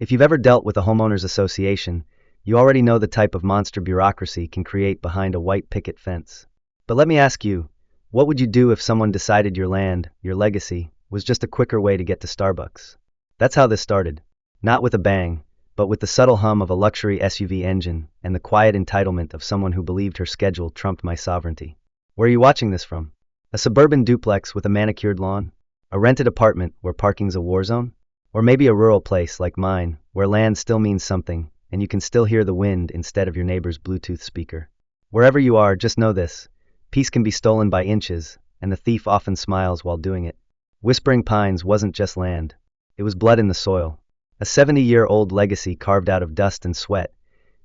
If you've ever dealt with a homeowners association, you already know the type of monster bureaucracy can create behind a white picket fence. But let me ask you, what would you do if someone decided your land, your legacy, was just a quicker way to get to Starbucks? That's how this started. Not with a bang, but with the subtle hum of a luxury SUV engine and the quiet entitlement of someone who believed her schedule trumped my sovereignty. Where are you watching this from? A suburban duplex with a manicured lawn? A rented apartment where parking's a war zone? Or maybe a rural place like mine, where land still means something, and you can still hear the wind instead of your neighbor's Bluetooth speaker. Wherever you are, just know this. Peace can be stolen by inches, and the thief often smiles while doing it. Whispering Pines wasn't just land. It was blood in the soil. A 70-year-old legacy carved out of dust and sweat,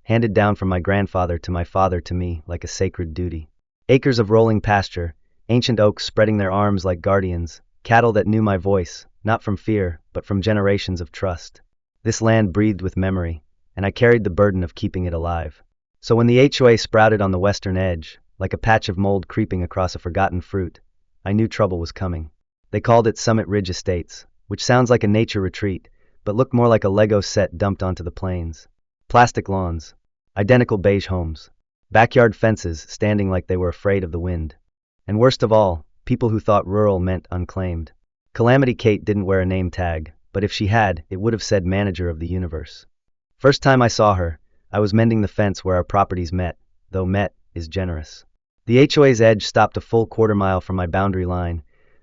handed down from my grandfather to my father to me like a sacred duty. Acres of rolling pasture, ancient oaks spreading their arms like guardians, cattle that knew my voice, not from fear, but from generations of trust. This land breathed with memory, and I carried the burden of keeping it alive. So when the HOA sprouted on the western edge, like a patch of mold creeping across a forgotten fruit, I knew trouble was coming. They called it Summit Ridge Estates, which sounds like a nature retreat, but looked more like a Lego set dumped onto the plains. Plastic lawns, identical beige homes, backyard fences standing like they were afraid of the wind. And worst of all, people who thought rural meant unclaimed. Calamity Kate didn't wear a name tag, but if she had, it would have said manager of the universe. First time I saw her, I was mending the fence where our properties met, though met is generous. The HOA's edge stopped a full quarter-mile from my boundary line,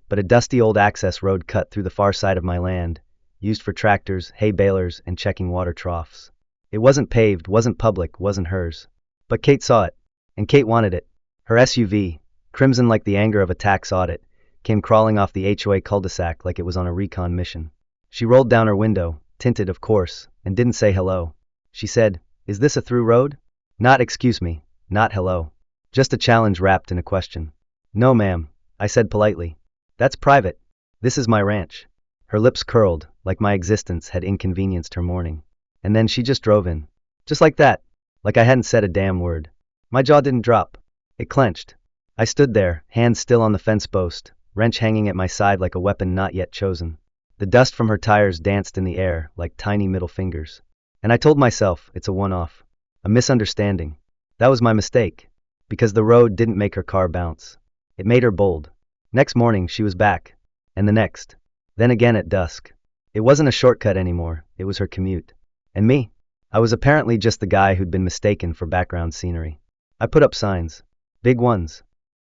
but a dusty old access road cut through the far side of my land, used for tractors, hay balers, and checking water troughs. It wasn't paved, wasn't public, wasn't hers. But Kate saw it, and Kate wanted it. Her SUV, crimson like the anger of a tax audit, came crawling off the HOA cul-de-sac like it was on a recon mission. She rolled down her window, tinted of course, and didn't say hello. She said, "Is this a through road?" Not excuse me, not hello. Just a challenge wrapped in a question. "No ma'am," I said politely. "That's private. This is my ranch." Her lips curled, like my existence had inconvenienced her morning. And then she just drove in. Just like that, like I hadn't said a damn word. My jaw didn't drop. It clenched. I stood there, hands still on the fence post, wrench hanging at my side like a weapon not yet chosen. The dust from her tires danced in the air like tiny middle fingers. And I told myself, it's a one-off. A misunderstanding. That was my mistake. Because the road didn't make her car bounce. It made her bold. Next morning, she was back. And the next. Then again at dusk. It wasn't a shortcut anymore, it was her commute. And me? I was apparently just the guy who'd been mistaken for background scenery. I put up signs. Big ones.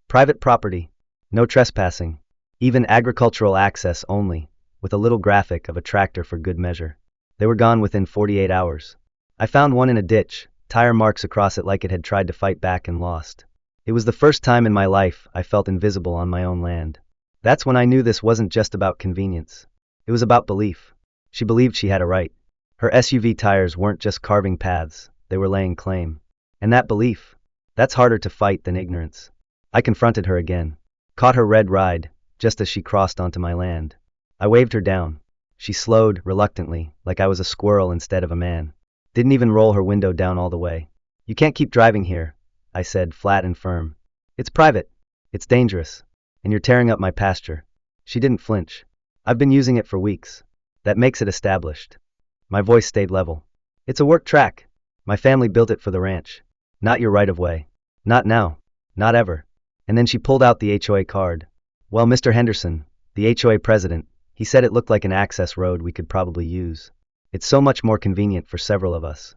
Private property. No trespassing. Even agricultural access only, with a little graphic of a tractor for good measure. They were gone within 48 hours. I found one in a ditch, tire marks across it like it had tried to fight back and lost. It was the first time in my life I felt invisible on my own land. That's when I knew this wasn't just about convenience. It was about belief. She believed she had a right. Her SUV tires weren't just carving paths, they were laying claim. And that belief, that's harder to fight than ignorance. I confronted her again. Caught her red ride, just as she crossed onto my land. I waved her down. She slowed, reluctantly, like I was a squirrel instead of a man. Didn't even roll her window down all the way. "You can't keep driving here," I said, flat and firm. "It's private. It's dangerous. And you're tearing up my pasture." She didn't flinch. "I've been using it for weeks. That makes it established." My voice stayed level. "It's a work track. My family built it for the ranch. Not your right-of-way. Not now. Not ever." And then she pulled out the HOA card. "Well, Mr. Henderson, the HOA president, he said it looked like an access road we could probably use. It's so much more convenient for several of us."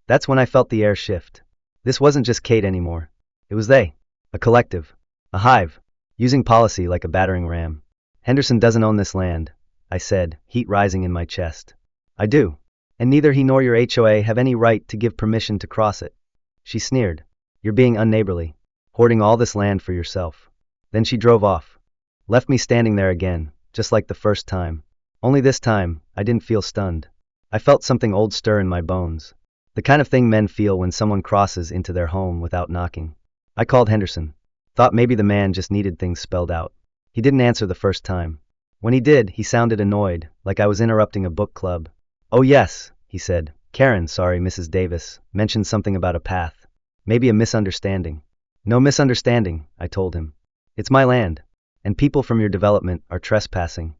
That's when I felt the air shift. This wasn't just Kate anymore. It was they. A collective. A hive. Using policy like a battering ram. "Henderson doesn't own this land," I said, heat rising in my chest. "I do. And neither he nor your HOA have any right to give permission to cross it." She sneered. "You're being unneighborly. Hoarding all this land for yourself." Then she drove off. Left me standing there again, just like the first time. Only this time, I didn't feel stunned. I felt something old stir in my bones. The kind of thing men feel when someone crosses into their home without knocking. I called Henderson. Thought maybe the man just needed things spelled out. He didn't answer the first time. When he did, he sounded annoyed, like I was interrupting a book club. "Oh yes," he said. "Karen, sorry, Mrs. Davis, mentioned something about a path. Maybe a misunderstanding." "No misunderstanding," I told him. "It's my land, and people from your development are trespassing."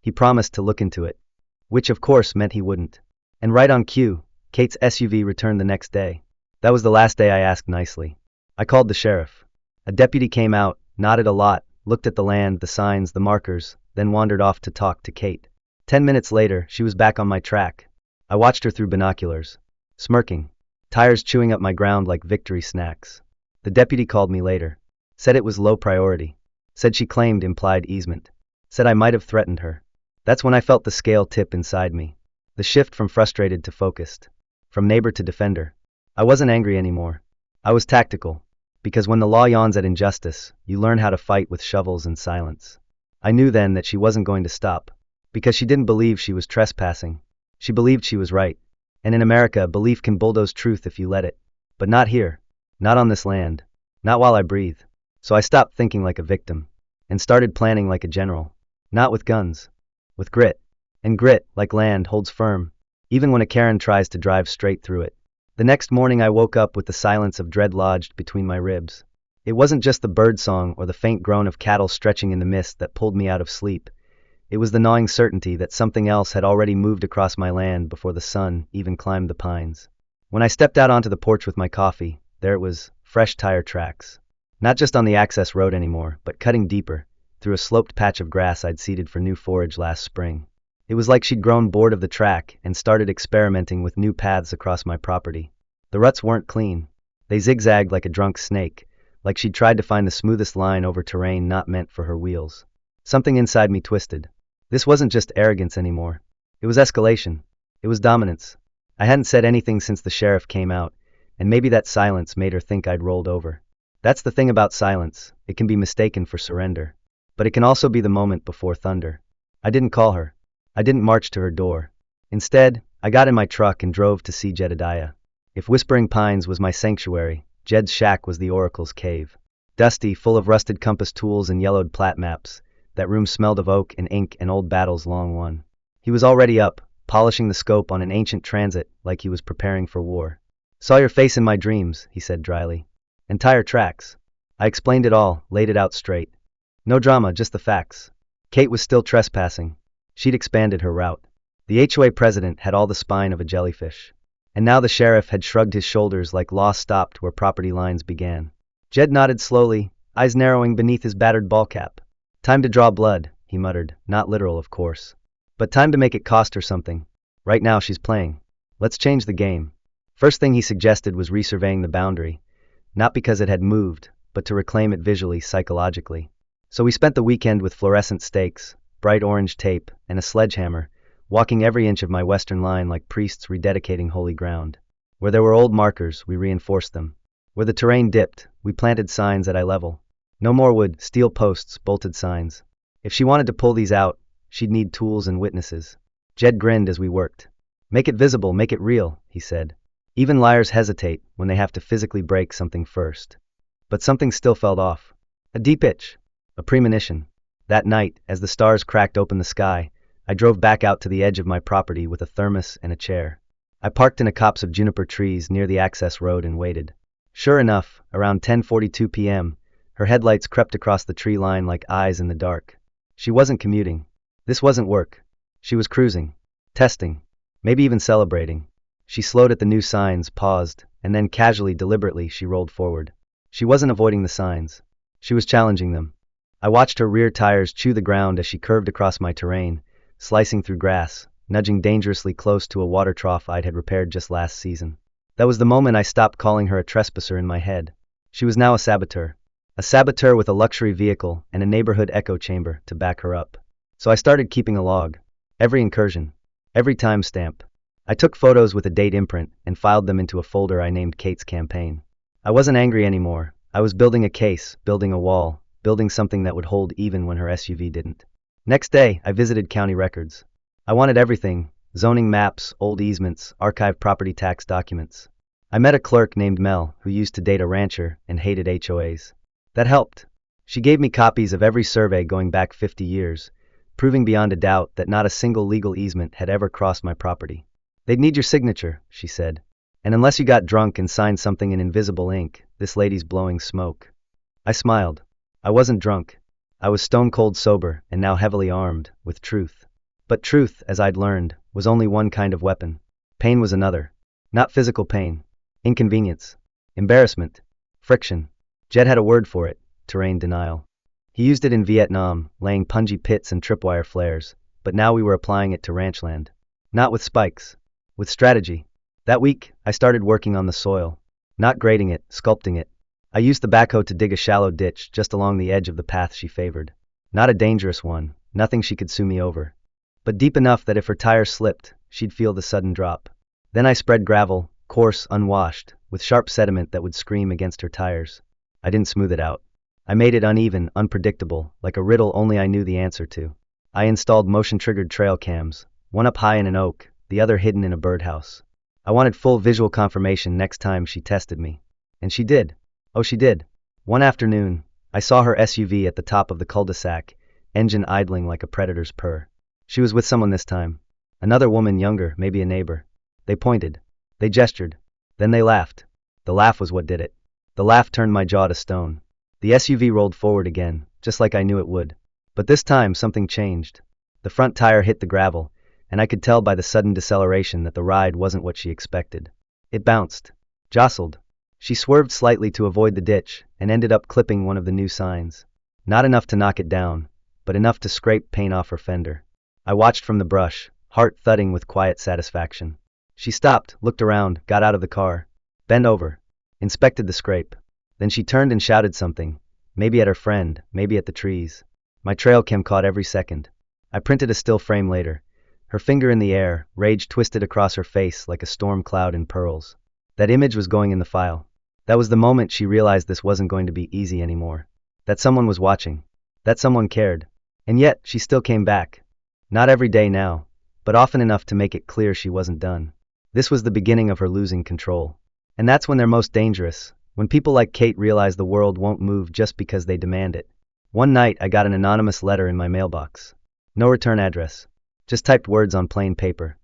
He promised to look into it. Which of course meant he wouldn't. And right on cue, Kate's SUV returned the next day. That was the last day I asked nicely. I called the sheriff. A deputy came out, nodded a lot, looked at the land, the signs, the markers, then wandered off to talk to Kate. 10 minutes later, she was back on my track. I watched her through binoculars, smirking, tires chewing up my ground like victory snacks. The deputy called me later. Said it was low priority. Said she claimed implied easement. Said I might have threatened her. That's when I felt the scale tip inside me. The shift from frustrated to focused. From neighbor to defender. I wasn't angry anymore. I was tactical. Because when the law yawns at injustice, you learn how to fight with shovels and silence. I knew then that she wasn't going to stop. Because she didn't believe she was trespassing. She believed she was right. And in America, belief can bulldoze truth if you let it. But not here. Not on this land. Not while I breathe. So I stopped thinking like a victim. And started planning like a general. Not with guns. With grit. And grit, like land, holds firm. Even when a Karen tries to drive straight through it. The next morning I woke up with the silence of dread lodged between my ribs. It wasn't just the bird song or the faint groan of cattle stretching in the mist that pulled me out of sleep. It was the gnawing certainty that something else had already moved across my land before the sun even climbed the pines. When I stepped out onto the porch with my coffee, there it was, fresh tire tracks. Not just on the access road anymore, but cutting deeper, through a sloped patch of grass I'd seeded for new forage last spring. It was like she'd grown bored of the track and started experimenting with new paths across my property. The ruts weren't clean. They zigzagged like a drunk snake, like she'd tried to find the smoothest line over terrain not meant for her wheels. Something inside me twisted. This wasn't just arrogance anymore. It was escalation. It was dominance. I hadn't said anything since the sheriff came out, and maybe that silence made her think I'd rolled over. That's the thing about silence. It can be mistaken for surrender. But it can also be the moment before thunder. I didn't call her. I didn't march to her door. Instead, I got in my truck and drove to see Jedediah. If Whispering Pines was my sanctuary, Jed's shack was the Oracle's cave. Dusty, full of rusted compass tools and yellowed plat maps, that room smelled of oak and ink and old battles long won. He was already up, polishing the scope on an ancient transit like he was preparing for war. Saw your face in my dreams, he said dryly. And tire tracks. I explained it all, laid it out straight. No drama, just the facts. Kate was still trespassing. She'd expanded her route. The HOA president had all the spine of a jellyfish. And now the sheriff had shrugged his shoulders like law stopped where property lines began. Jed nodded slowly, eyes narrowing beneath his battered ball cap. Time to draw blood, he muttered, not literal of course. But time to make it cost her something. Right now she's playing. Let's change the game. First thing he suggested was resurveying the boundary. Not because it had moved, but to reclaim it visually, psychologically. So we spent the weekend with fluorescent stakes, bright orange tape, and a sledgehammer, walking every inch of my western line like priests rededicating holy ground. Where there were old markers, we reinforced them. Where the terrain dipped, we planted signs at eye level. No more wood, steel posts, bolted signs. If she wanted to pull these out, she'd need tools and witnesses. Jed grinned as we worked. Make it visible, make it real, he said. Even liars hesitate when they have to physically break something first. But something still felt off. A deep itch. A premonition. That night, as the stars cracked open the sky, I drove back out to the edge of my property with a thermos and a chair. I parked in a copse of juniper trees near the access road and waited. Sure enough, around 10:42 p.m., her headlights crept across the tree line like eyes in the dark. She wasn't commuting. This wasn't work. She was cruising. Testing. Maybe even celebrating. She slowed at the new signs, paused, and then casually, deliberately, she rolled forward. She wasn't avoiding the signs. She was challenging them. I watched her rear tires chew the ground as she curved across my terrain, slicing through grass, nudging dangerously close to a water trough I'd had repaired just last season. That was the moment I stopped calling her a trespasser in my head. She was now a saboteur. A saboteur with a luxury vehicle and a neighborhood echo chamber to back her up. So I started keeping a log. Every incursion. Every timestamp. I took photos with a date imprint and filed them into a folder I named Kate's Campaign. I wasn't angry anymore. I was building a case, building a wall, building something that would hold even when her SUV didn't. Next day, I visited county records. I wanted everything: zoning maps, old easements, archived property tax documents. I met a clerk named Mel who used to date a rancher and hated HOAs. That helped. She gave me copies of every survey going back 50 years, proving beyond a doubt that not a single legal easement had ever crossed my property. They'd need your signature, she said. And unless you got drunk and signed something in invisible ink, this lady's blowing smoke. I smiled. I wasn't drunk. I was stone cold sober and now heavily armed with truth. But truth, as I'd learned, was only one kind of weapon. Pain was another. Not physical pain. Inconvenience. Embarrassment. Friction. Jed had a word for it: terrain denial. He used it in Vietnam, laying pungy pits and tripwire flares, but now we were applying it to ranchland. Not with spikes. With strategy. That week, I started working on the soil. Not grading it, sculpting it. I used the backhoe to dig a shallow ditch just along the edge of the path she favored. Not a dangerous one, nothing she could sue me over. But deep enough that if her tire slipped, she'd feel the sudden drop. Then I spread gravel, coarse, unwashed, with sharp sediment that would scream against her tires. I didn't smooth it out. I made it uneven, unpredictable, like a riddle only I knew the answer to. I installed motion-triggered trail cams, one up high in an oak, the other hidden in a birdhouse. I wanted full visual confirmation next time she tested me. And she did. Oh, she did. One afternoon, I saw her SUV at the top of the cul-de-sac, engine idling like a predator's purr. She was with someone this time. Another woman younger, maybe a neighbor. They pointed. They gestured. Then they laughed. The laugh was what did it. The laugh turned my jaw to stone. The SUV rolled forward again, just like I knew it would. But this time something changed. The front tire hit the gravel, and I could tell by the sudden deceleration that the ride wasn't what she expected. It bounced. Jostled. She swerved slightly to avoid the ditch, and ended up clipping one of the new signs. Not enough to knock it down, but enough to scrape paint off her fender. I watched from the brush, heart thudding with quiet satisfaction. She stopped, looked around, got out of the car, bent over, inspected the scrape. Then she turned and shouted something, maybe at her friend, maybe at the trees. My trail cam caught every second. I printed a still frame later. Her finger in the air, rage twisted across her face like a storm cloud in pearls. That image was going in the file. That was the moment she realized this wasn't going to be easy anymore. That someone was watching. That someone cared. And yet, she still came back. Not every day now, but often enough to make it clear she wasn't done. This was the beginning of her losing control. And that's when they're most dangerous, when people like Kate realize the world won't move just because they demand it. One night, I got an anonymous letter in my mailbox. No return address. Just typed words on plain paper.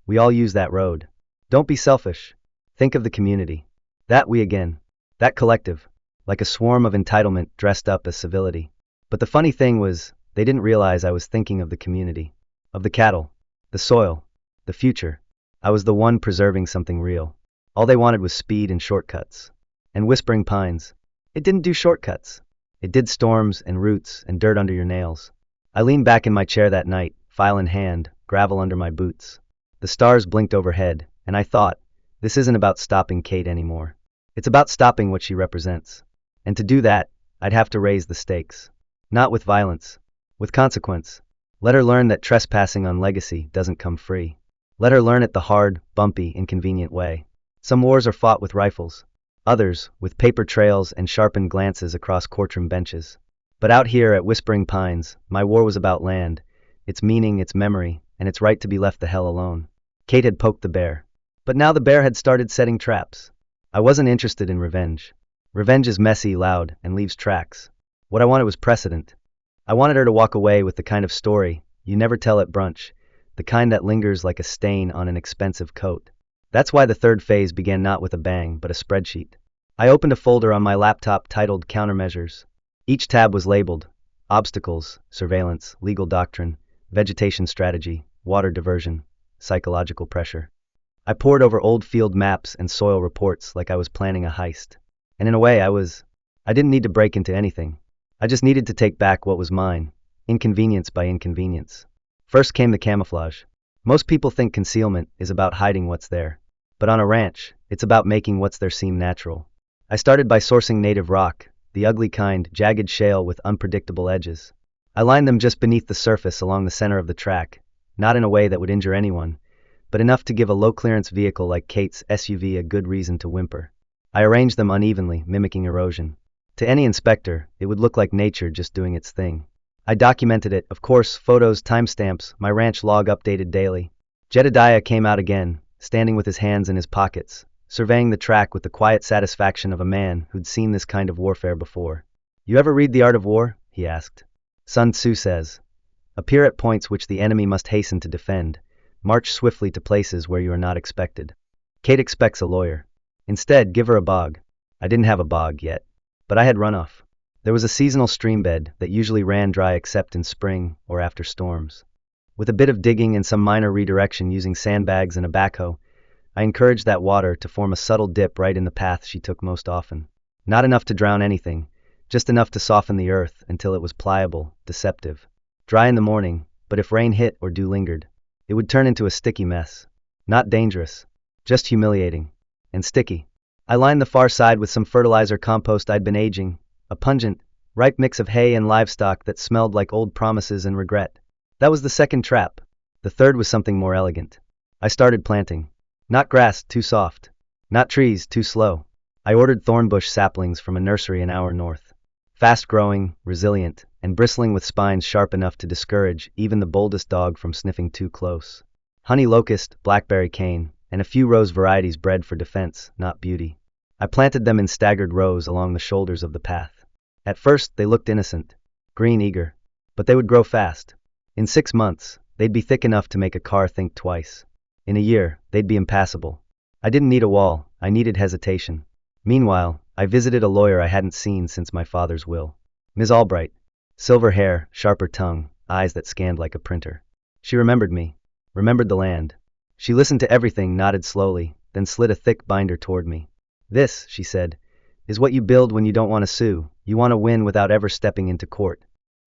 We all use that road. Don't be selfish. Think of the community. That we again. That collective. Like a swarm of entitlement dressed up as civility. But the funny thing was, they didn't realize I was thinking of the community. Of the cattle. The soil. The future. I was the one preserving something real. All they wanted was speed and shortcuts. And Whispering Pines. It didn't do shortcuts. It did storms and roots and dirt under your nails. I leaned back in my chair that night, file in hand, gravel under my boots. The stars blinked overhead, and I thought, this isn't about stopping Kate anymore. It's about stopping what she represents. And to do that, I'd have to raise the stakes. Not with violence. With consequence. Let her learn that trespassing on legacy doesn't come free. Let her learn it the hard, bumpy, inconvenient way. Some wars are fought with rifles. Others, with paper trails and sharpened glances across courtroom benches. But out here at Whispering Pines, my war was about land, its meaning, its memory, and its right to be left the hell alone. Kate had poked the bear. But now the bear had started setting traps. I wasn't interested in revenge. Revenge is messy, loud, and leaves tracks. What I wanted was precedent. I wanted her to walk away with the kind of story you never tell at brunch, the kind that lingers like a stain on an expensive coat. That's why the third phase began not with a bang, but a spreadsheet. I opened a folder on my laptop titled Countermeasures. Each tab was labeled: obstacles, surveillance, legal doctrine, vegetation strategy, water diversion, psychological pressure. I pored over old field maps and soil reports like I was planning a heist. And in a way, I didn't need to break into anything. I just needed to take back what was mine, inconvenience by inconvenience. First came the camouflage. Most people think concealment is about hiding what's there. But on a ranch, it's about making what's there seem natural. I started by sourcing native rock, the ugly kind, jagged shale with unpredictable edges. I lined them just beneath the surface along the center of the track, not in a way that would injure anyone, but enough to give a low-clearance vehicle like Kate's SUV a good reason to whimper. I arranged them unevenly, mimicking erosion. To any inspector, it would look like nature just doing its thing. I documented it, of course, photos, timestamps, my ranch log updated daily. Jedediah came out again, standing with his hands in his pockets, surveying the track with the quiet satisfaction of a man who'd seen this kind of warfare before. You ever read The Art of War? He asked. Sun Tzu says, appear at points which the enemy must hasten to defend. March swiftly to places where you are not expected. Kate expects a lawyer. Instead, give her a bog. I didn't have a bog yet, but I had runoff. There was a seasonal stream bed that usually ran dry except in spring or after storms. With a bit of digging and some minor redirection using sandbags and a backhoe, I encouraged that water to form a subtle dip right in the path she took most often. Not enough to drown anything, just enough to soften the earth until it was pliable, deceptive. Dry in the morning, but if rain hit or dew lingered, it would turn into a sticky mess. Not dangerous, just humiliating. And sticky. I lined the far side with some fertilizer compost I'd been aging, a pungent, ripe mix of hay and livestock that smelled like old promises and regret. That was the second trap. The third was something more elegant. I started planting. Not grass, too soft. Not trees, too slow. I ordered thornbush saplings from a nursery an hour north. Fast-growing, resilient, and bristling with spines sharp enough to discourage even the boldest dog from sniffing too close. Honey locust, blackberry cane, and a few rose varieties bred for defense, not beauty. I planted them in staggered rows along the shoulders of the path. At first, they looked innocent, green eager, but they would grow fast. In 6 months, they'd be thick enough to make a car think twice. In a year, they'd be impassable. I didn't need a wall, I needed hesitation. Meanwhile, I visited a lawyer I hadn't seen since my father's will. Ms. Albright. Silver hair, sharper tongue, eyes that scanned like a printer. She remembered me. Remembered the land. She listened to everything, nodded slowly, then slid a thick binder toward me. This, she said, is what you build when you don't want to sue. You want to win without ever stepping into court.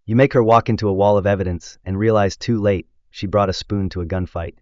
You make her walk into a wall of evidence and realize too late she brought a spoon to a gunfight.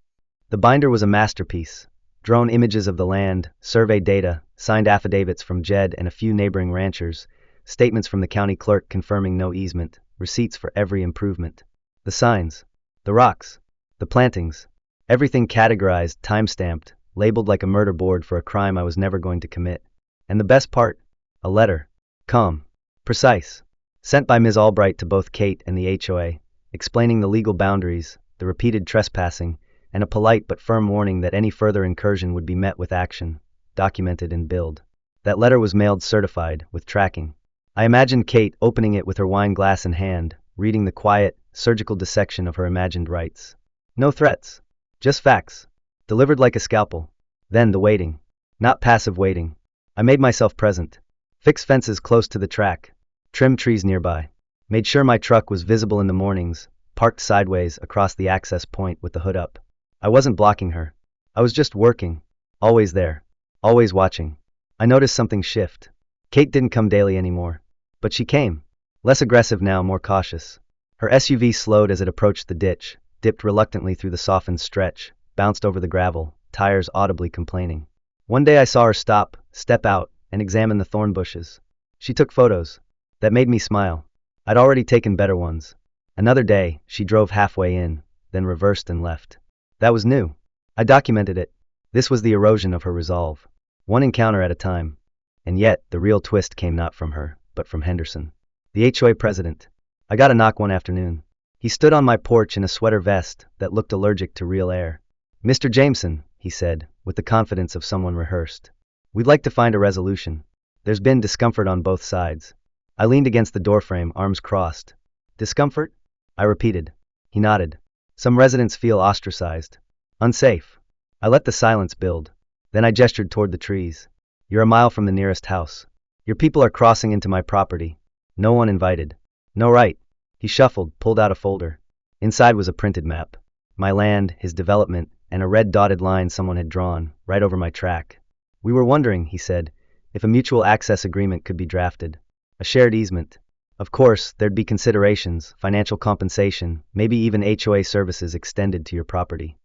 The binder was a masterpiece. Drone images of the land, survey data, signed affidavits from Jed and a few neighboring ranchers, statements from the county clerk confirming no easement, receipts for every improvement. The signs, the rocks, the plantings, everything categorized, time-stamped, labeled like a murder board for a crime I was never going to commit. And the best part? A letter. Calm. Precise. Sent by Ms. Albright to both Kate and the HOA, explaining the legal boundaries, the repeated trespassing, and a polite but firm warning that any further incursion would be met with action, documented and billed. That letter was mailed certified, with tracking. I imagined Kate opening it with her wine glass in hand, reading the quiet, surgical dissection of her imagined rights. No threats. Just facts. Delivered like a scalpel. Then the waiting. Not passive waiting. I made myself present. Fixed fences close to the track. Trimmed trees nearby. Made sure my truck was visible in the mornings, parked sideways across the access point with the hood up. I wasn't blocking her. I was just working. Always there. Always watching. I noticed something shift. Kate didn't come daily anymore. But she came. Less aggressive now, more cautious. Her SUV slowed as it approached the ditch, dipped reluctantly through the softened stretch, bounced over the gravel, tires audibly complaining. One day I saw her stop, step out, and examine the thorn bushes. She took photos. That made me smile. I'd already taken better ones. Another day, she drove halfway in, then reversed and left. That was new. I documented it. This was the erosion of her resolve. One encounter at a time. And yet, the real twist came not from her, but from Henderson, the HOA president. I got a knock one afternoon. He stood on my porch in a sweater vest that looked allergic to real air. Mr. Jameson, he said, with the confidence of someone rehearsed. We'd like to find a resolution. There's been discomfort on both sides. I leaned against the doorframe, arms crossed. Discomfort? I repeated. He nodded. Some residents feel ostracized. Unsafe. I let the silence build. Then I gestured toward the trees. You're a mile from the nearest house. Your people are crossing into my property. No one invited. No right. He shuffled, pulled out a folder. Inside was a printed map. My land, his development, and a red dotted line someone had drawn, right over my track. We were wondering, he said, if a mutual access agreement could be drafted. A shared easement. Of course, there'd be considerations, financial compensation, maybe even HOA services extended to your property.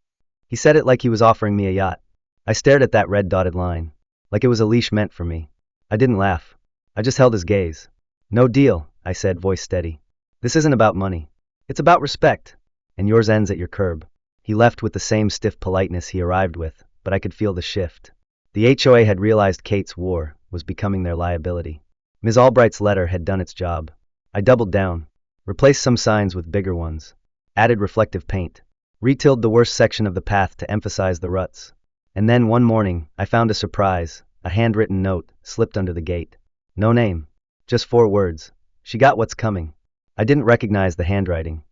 He said it like he was offering me a yacht. I stared at that red dotted line, like it was a leash meant for me. I didn't laugh. I just held his gaze. No deal, I said, voice steady. This isn't about money. It's about respect. And yours ends at your curb. He left with the same stiff politeness he arrived with, but I could feel the shift. The HOA had realized Kate's war was becoming their liability. Ms. Albright's letter had done its job. I doubled down, replaced some signs with bigger ones, added reflective paint, retilled the worst section of the path to emphasize the ruts. And then one morning, I found a surprise, a handwritten note slipped under the gate. No name, just 4 words. She got what's coming. I didn't recognize the handwriting,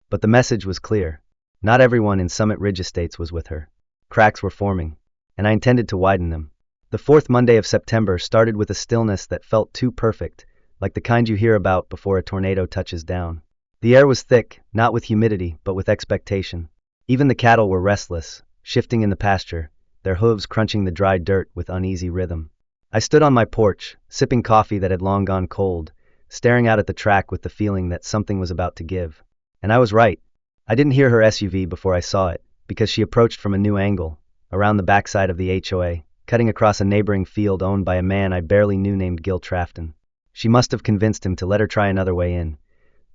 but the message was clear. Not everyone in Summit Ridge Estates was with her. Cracks were forming, and I intended to widen them. The 4th Monday of September started with a stillness that felt too perfect, like the kind you hear about before a tornado touches down. The air was thick, not with humidity, but with expectation. Even the cattle were restless, shifting in the pasture, their hooves crunching the dry dirt with uneasy rhythm. I stood on my porch, sipping coffee that had long gone cold, staring out at the track with the feeling that something was about to give. And I was right. I didn't hear her SUV before I saw it, because she approached from a new angle, around the backside of the HOA, cutting across a neighboring field owned by a man I barely knew named Gil Trafton. She must have convinced him to let her try another way in.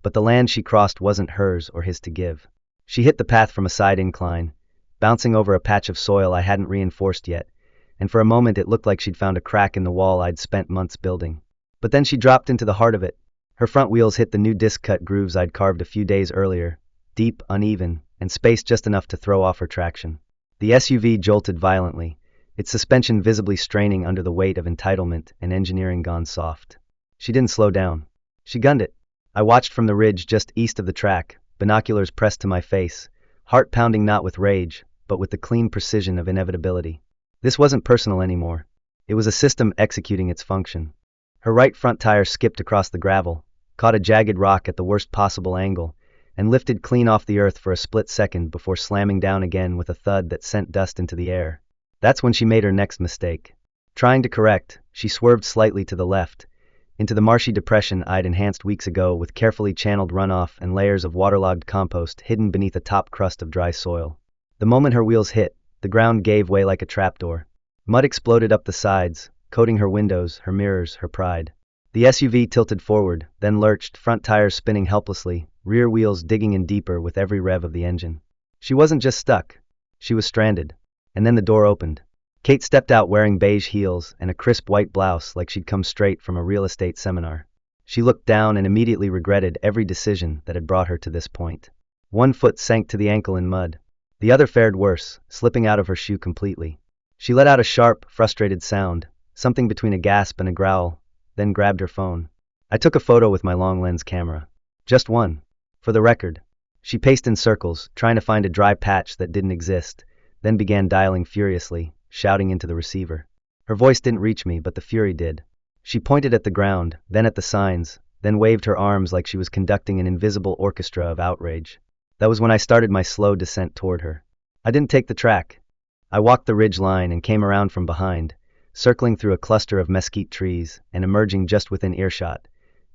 But the land she crossed wasn't hers or his to give. She hit the path from a side incline, bouncing over a patch of soil I hadn't reinforced yet, and for a moment it looked like she'd found a crack in the wall I'd spent months building. But then she dropped into the heart of it. Her front wheels hit the new disc-cut grooves I'd carved a few days earlier, deep, uneven, and spaced just enough to throw off her traction. The SUV jolted violently, its suspension visibly straining under the weight of entitlement and engineering gone soft. She didn't slow down. She gunned it. I watched from the ridge just east of the track, binoculars pressed to my face, heart pounding not with rage, but with the clean precision of inevitability. This wasn't personal anymore. It was a system executing its function. Her right front tire skipped across the gravel, caught a jagged rock at the worst possible angle, and lifted clean off the earth for a split second before slamming down again with a thud that sent dust into the air. That's when she made her next mistake. Trying to correct, she swerved slightly to the left, into the marshy depression I'd enhanced weeks ago with carefully channeled runoff and layers of waterlogged compost hidden beneath a top crust of dry soil. The moment her wheels hit, the ground gave way like a trapdoor. Mud exploded up the sides, coating her windows, her mirrors, her pride. The SUV tilted forward, then lurched, front tires spinning helplessly, rear wheels digging in deeper with every rev of the engine. She wasn't just stuck. She was stranded. And then the door opened. Kate stepped out wearing beige heels and a crisp white blouse like she'd come straight from a real estate seminar. She looked down and immediately regretted every decision that had brought her to this point. One foot sank to the ankle in mud. The other fared worse, slipping out of her shoe completely. She let out a sharp, frustrated sound, something between a gasp and a growl, then grabbed her phone. I took a photo with my long lens camera. Just one. For the record. She paced in circles, trying to find a dry patch that didn't exist, then began dialing furiously, shouting into the receiver. Her voice didn't reach me, but the fury did. She pointed at the ground, then at the signs, then waved her arms like she was conducting an invisible orchestra of outrage. That was when I started my slow descent toward her. I didn't take the track. I walked the ridge line and came around from behind, circling through a cluster of mesquite trees and emerging just within earshot,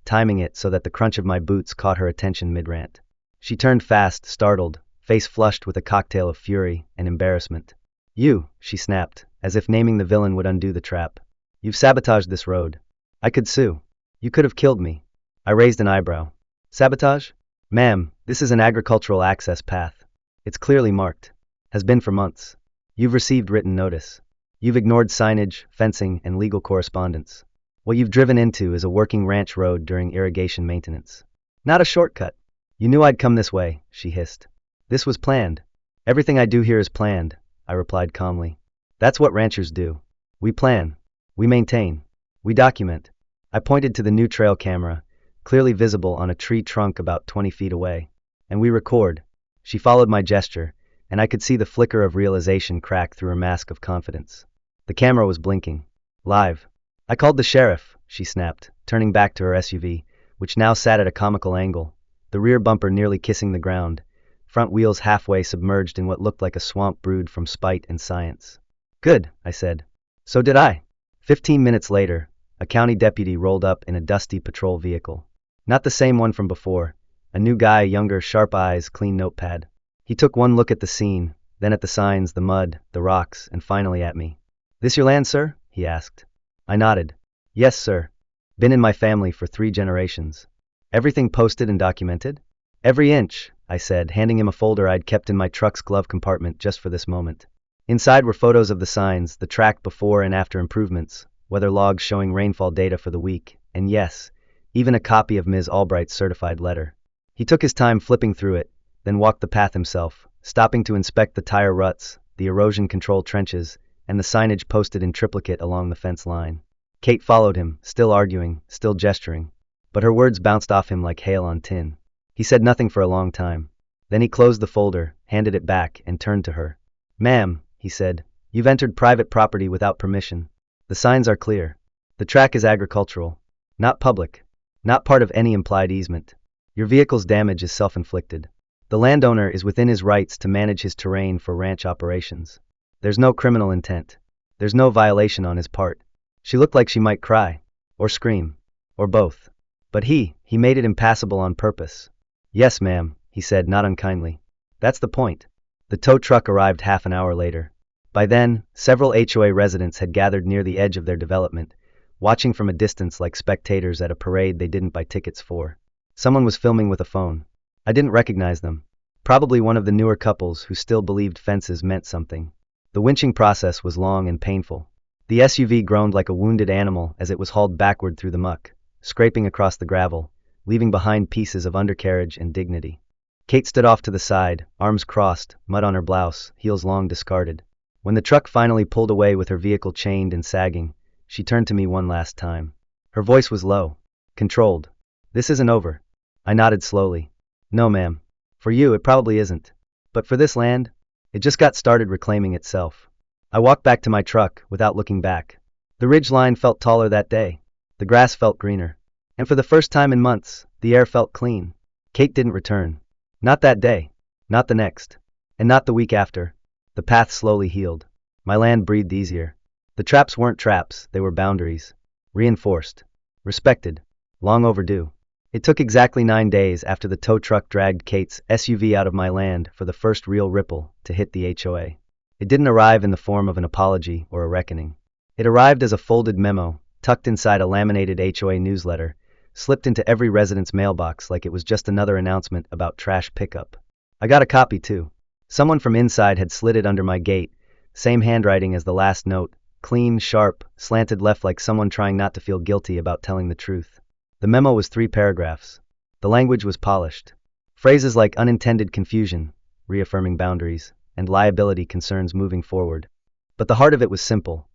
timing it so that the crunch of my boots caught her attention mid-rant. She turned fast, startled, face flushed with a cocktail of fury and embarrassment. "You," she snapped, as if naming the villain would undo the trap. "You've sabotaged this road. I could sue. You could have killed me." I raised an eyebrow. "Sabotage? Ma'am, this is an agricultural access path. It's clearly marked. Has been for months. You've received written notice. You've ignored signage, fencing, and legal correspondence. What you've driven into is a working ranch road during irrigation maintenance. Not a shortcut. You knew I'd come this way," she hissed. "This was planned. Everything I do here is planned," I replied calmly. "That's what ranchers do. We plan. We maintain. We document." I pointed to the new trail camera, clearly visible on a tree trunk about 20 feet away. "And we record." She followed my gesture, and I could see the flicker of realization crack through her mask of confidence. The camera was blinking. "Live." "I called the sheriff," she snapped, turning back to her SUV, which now sat at a comical angle, the rear bumper nearly kissing the ground, front wheels halfway submerged in what looked like a swamp brewed from spite and science. "Good," I said. "So did I." 15 minutes later, a county deputy rolled up in a dusty patrol vehicle. Not the same one from before. A new guy, younger, sharp eyes, clean notepad. He took one look at the scene, then at the signs, the mud, the rocks, and finally at me. "This your land, sir?" he asked. I nodded. "Yes, sir. Been in my family for 3 generations. Everything posted and documented?" "Every inch," I said, handing him a folder I'd kept in my truck's glove compartment just for this moment. Inside were photos of the signs, the track before and after improvements, weather logs showing rainfall data for the week, and yes, even a copy of Ms. Albright's certified letter. He took his time flipping through it, then walked the path himself, stopping to inspect the tire ruts, the erosion control trenches, and the signage posted in triplicate along the fence line. Kate followed him, still arguing, still gesturing, but her words bounced off him like hail on tin. He said nothing for a long time. Then he closed the folder, handed it back, and turned to her. "Ma'am," he said, "you've entered private property without permission. The signs are clear. The track is agricultural, not public, not part of any implied easement. Your vehicle's damage is self-inflicted. The landowner is within his rights to manage his terrain for ranch operations. There's no criminal intent. There's no violation on his part. She looked like she might cry. Or scream. Or both. But he made it impassable on purpose. Yes, ma'am, he said, not unkindly. That's the point. The tow truck arrived half an hour later. By then, several HOA residents had gathered near the edge of their development, watching from a distance like spectators at a parade they didn't buy tickets for. Someone was filming with a phone. I didn't recognize them. Probably one of the newer couples who still believed fences meant something. The winching process was long and painful. The SUV groaned like a wounded animal as it was hauled backward through the muck, scraping across the gravel, leaving behind pieces of undercarriage and dignity. Kate stood off to the side, arms crossed, mud on her blouse, heels long discarded. When the truck finally pulled away with her vehicle chained and sagging, she turned to me one last time. Her voice was low, controlled. This isn't over. I nodded slowly. No, ma'am. For you, it probably isn't. But for this land, it just got started reclaiming itself. I walked back to my truck without looking back. The ridge line felt taller that day. The grass felt greener. And for the first time in months, the air felt clean. Kate didn't return. Not that day. Not the next. And not the week after. The path slowly healed. My land breathed easier. The traps weren't traps, they were boundaries. Reinforced. Respected. Long overdue. It took exactly 9 days after the tow truck dragged Kate's SUV out of my land for the first real ripple to hit the HOA. It didn't arrive in the form of an apology or a reckoning. It arrived as a folded memo, tucked inside a laminated HOA newsletter, slipped into every resident's mailbox like it was just another announcement about trash pickup. I got a copy too. Someone from inside had slid it under my gate, same handwriting as the last note, clean, sharp, slanted left like someone trying not to feel guilty about telling the truth. The memo was 3 paragraphs. The language was polished. Phrases like unintended confusion, reaffirming boundaries, and liability concerns moving forward. But the heart of it was simple.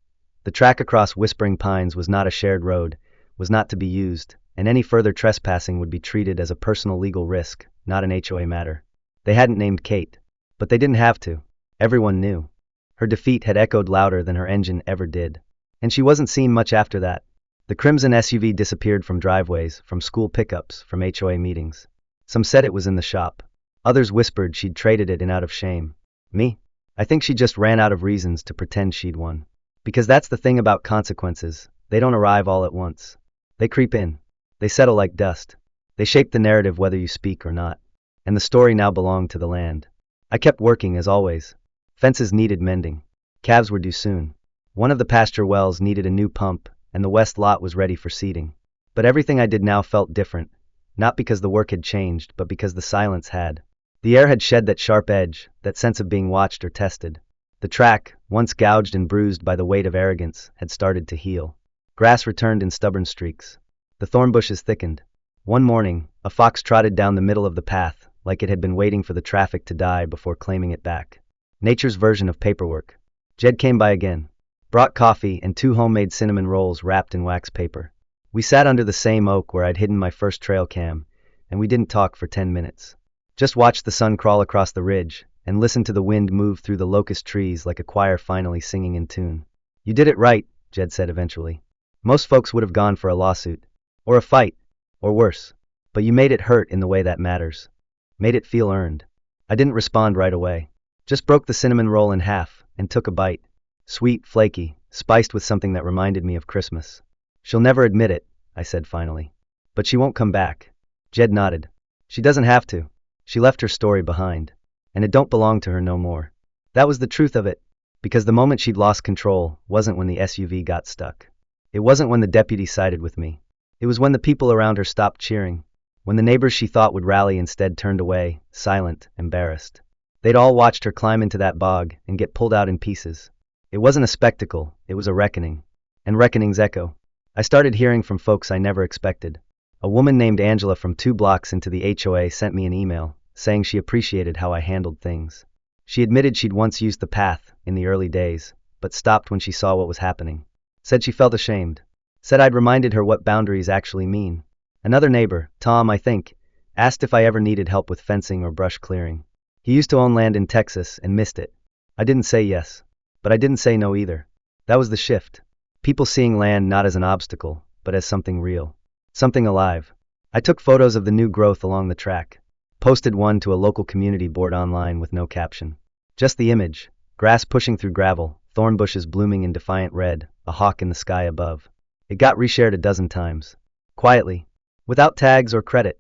The track across Whispering Pines was not a shared road, was not to be used, and any further trespassing would be treated as a personal legal risk, not an HOA matter. They hadn't named Kate. But they didn't have to. Everyone knew. Her defeat had echoed louder than her engine ever did. And she wasn't seen much after that. The crimson SUV disappeared from driveways, from school pickups, from HOA meetings. Some said it was in the shop. Others whispered she'd traded it in out of shame. Me? I think she just ran out of reasons to pretend she'd won. Because that's the thing about consequences. They don't arrive all at once. They creep in. They settle like dust. They shape the narrative whether you speak or not. And the story now belonged to the land. I kept working as always. Fences needed mending. Calves were due soon. One of the pasture wells needed a new pump, and the west lot was ready for seeding. But everything I did now felt different, not because the work had changed, but because the silence had. The air had shed that sharp edge, that sense of being watched or tested. The track, once gouged and bruised by the weight of arrogance, had started to heal. Grass returned in stubborn streaks. The thorn bushes thickened. One morning, a fox trotted down the middle of the path, like it had been waiting for the traffic to die before claiming it back. Nature's version of paperwork. Jed came by again. Brought coffee and 2 homemade cinnamon rolls wrapped in wax paper. We sat under the same oak where I'd hidden my first trail cam, and we didn't talk for 10 minutes. Just watched the sun crawl across the ridge, and listened to the wind move through the locust trees like a choir finally singing in tune. You did it right, Jed said eventually. Most folks would have gone for a lawsuit. Or a fight. Or worse. But you made it hurt in the way that matters. Made it feel earned. I didn't respond right away. Just broke the cinnamon roll in half, and took a bite. Sweet, flaky, spiced with something that reminded me of Christmas. She'll never admit it, I said finally. But she won't come back. Jed nodded. She doesn't have to. She left her story behind. And it don't belong to her no more. That was the truth of it. Because the moment she'd lost control wasn't when the SUV got stuck. It wasn't when the deputy sided with me. It was when the people around her stopped cheering. When the neighbors she thought would rally instead turned away, silent, embarrassed. They'd all watched her climb into that bog and get pulled out in pieces. It wasn't a spectacle, it was a reckoning. And reckonings echo. I started hearing from folks I never expected. A woman named Angela from 2 blocks into the HOA sent me an email, saying she appreciated how I handled things. She admitted she'd once used the path, in the early days, but stopped when she saw what was happening. Said she felt ashamed. Said I'd reminded her what boundaries actually mean. Another neighbor, Tom I think, asked if I ever needed help with fencing or brush clearing. He used to own land in Texas and missed it. I didn't say yes. But I didn't say no either. That was the shift. People seeing land not as an obstacle, but as something real. Something alive. I took photos of the new growth along the track. Posted one to a local community board online with no caption. Just the image. Grass pushing through gravel, thorn bushes blooming in defiant red, a hawk in the sky above. It got reshared a dozen times. Quietly. Without tags or credit.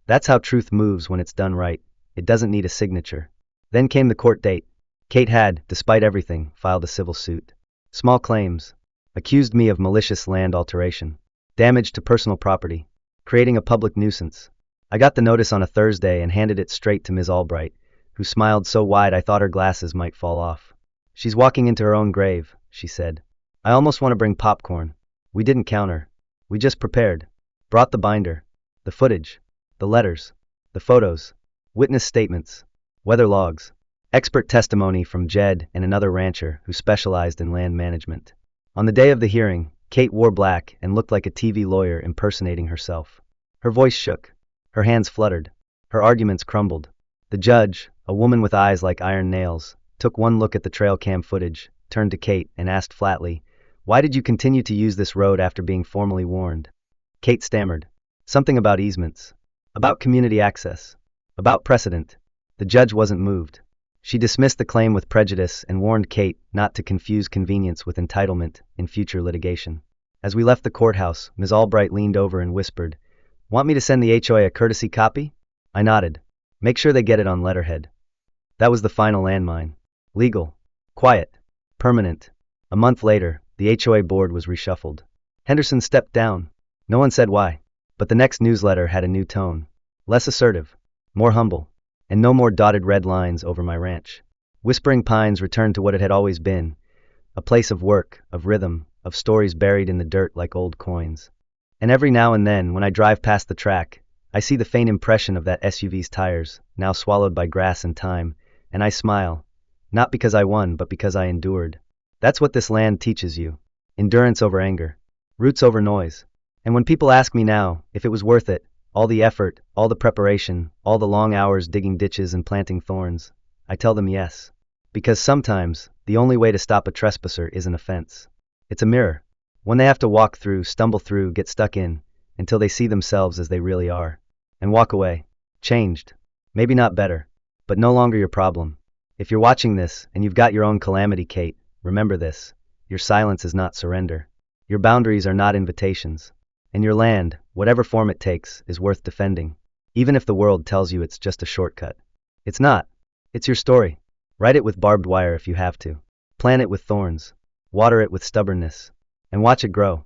That's how truth moves when it's done right. It doesn't need a signature. Then came the court date. Kate had, despite everything, filed a civil suit. Small claims. Accused me of malicious land alteration. Damage to personal property. Creating a public nuisance. I got the notice on a Thursday and handed it straight to Ms. Albright, who smiled so wide I thought her glasses might fall off. She's walking into her own grave, she said. I almost want to bring popcorn. We didn't counter. We just prepared. Brought the binder. The footage. The letters. The photos. Witness statements. Weather logs. Expert testimony from Jed and another rancher who specialized in land management. On the day of the hearing, Kate wore black and looked like a TV lawyer impersonating herself. Her voice shook. Her hands fluttered. Her arguments crumbled. The judge, a woman with eyes like iron nails, took one look at the trail cam footage, turned to Kate and asked flatly, "Why did you continue to use this road after being formally warned?" Kate stammered. Something about easements. About community access. About precedent. The judge wasn't moved. She dismissed the claim with prejudice and warned Kate not to confuse convenience with entitlement in future litigation. As we left the courthouse, Ms. Albright leaned over and whispered, "Want me to send the HOA a courtesy copy?" I nodded. "Make sure they get it on letterhead." That was the final landmine. Legal. Quiet. Permanent. A month later, the HOA board was reshuffled. Henderson stepped down. No one said why. But the next newsletter had a new tone. Less assertive. More humble. And no more dotted red lines over my ranch. Whispering Pines returned to what it had always been, a place of work, of rhythm, of stories buried in the dirt like old coins. And every now and then, when I drive past the track, I see the faint impression of that SUV's tires, now swallowed by grass and time, and I smile, not because I won, but because I endured. That's what this land teaches you. Endurance over anger. Roots over noise. And when people ask me now if it was worth it, all the effort, all the preparation, all the long hours digging ditches and planting thorns, I tell them yes. Because sometimes, the only way to stop a trespasser isn't a fence. It's a mirror. One they have to walk through, stumble through, get stuck in, until they see themselves as they really are. And walk away. Changed. Maybe not better, but no longer your problem. If you're watching this, and you've got your own calamity, Kate, remember this. Your silence is not surrender. Your boundaries are not invitations. And your land, whatever form it takes, is worth defending, even if the world tells you it's just a shortcut. It's not. It's your story. Write it with barbed wire if you have to. Plant it with thorns. Water it with stubbornness. And watch it grow.